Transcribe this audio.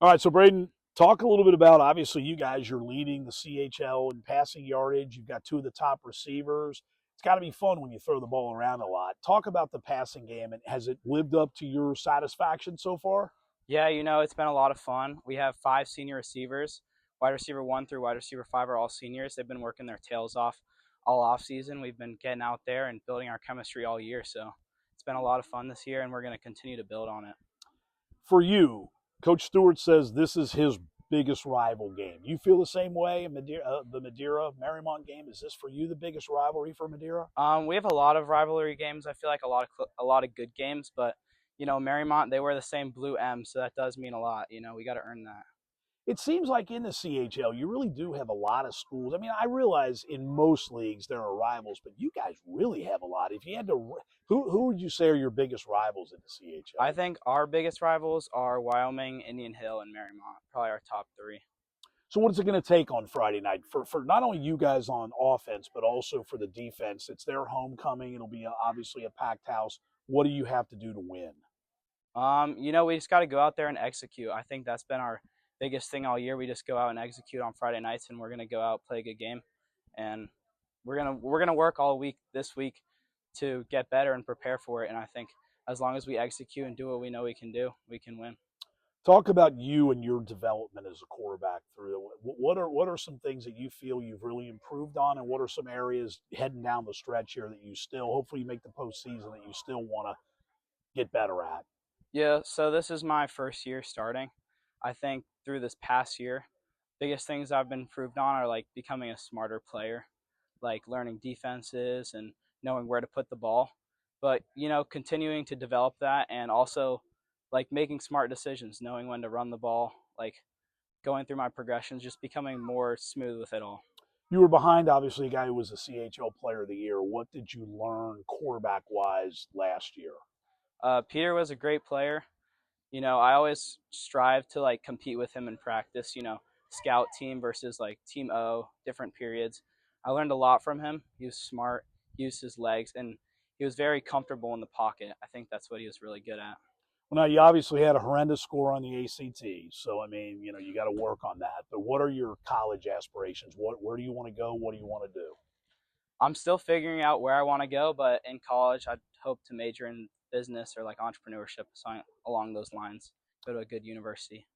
All right, so Braeden, talk a little bit about obviously you guys, you're leading the CHL in passing yardage. You've got two of the top receivers. It's got to be fun when you throw the ball around a lot. Talk about the passing game, and has it lived up to your satisfaction so far? Yeah, it's been a lot of fun. We have five senior receivers. Wide receiver 1 through wide receiver 5 are all seniors. They've been working their tails off all off season. We've been getting out there and building our chemistry all year. So it's been a lot of fun this year, and we're going to continue to build on it. For you, Coach Stewart says this is his biggest rival game. You feel the same way? The Madeira Mariemont game, is this for you the biggest rivalry for Madeira? We have a lot of rivalry games. I feel like a lot of good games, but Mariemont, they wear the same blue M, so that does mean a lot. We got to earn that. It seems like in the CHL, you really do have a lot of schools. I mean, I realize in most leagues there are rivals, but you guys really have a lot. If you had to, who would you say are your biggest rivals in the CHL? I think our biggest rivals are Wyoming, Indian Hill, and Mariemont. Probably our top three. So what is it going to take on Friday night for not only you guys on offense, but also for the defense? It's their homecoming. It'll be obviously a packed house. What do you have to do to win? We just got to go out there and execute. I think that's been our biggest thing all year. We just go out and execute on Friday nights, and we're gonna go out, play a good game, and we're gonna work all week this week to get better and prepare for it. And I think as long as we execute and do what we know we can do, we can win. Talk about you and your development as a quarterback through. What are some things that you feel you've really improved on, and what are some areas heading down the stretch here that you still, hopefully, you make the postseason, that you still want to get better at? Yeah, so this is my first year starting. I think through this past year, biggest things I've been improved on are like becoming a smarter player, like learning defenses and knowing where to put the ball. But, continuing to develop that and also like making smart decisions, knowing when to run the ball, like going through my progressions, just becoming more smooth with it all. You were behind, obviously, a guy who was a CHL Player of the Year. What did you learn quarterback wise last year? Peter was a great player. I always strive to like compete with him in practice, scout team versus like team O, different periods. I learned a lot from him. He was smart, he used his legs, and he was very comfortable in the pocket. I think that's what he was really good at. Well, now you obviously had a horrendous score on the ACT, so I mean, you got to work on that. But what are your college aspirations? Where do you want to go? What do you want to do? I'm still figuring out where I want to go, but in college, I'd hope to major in business or like entrepreneurship, something along those lines. Go to a good university.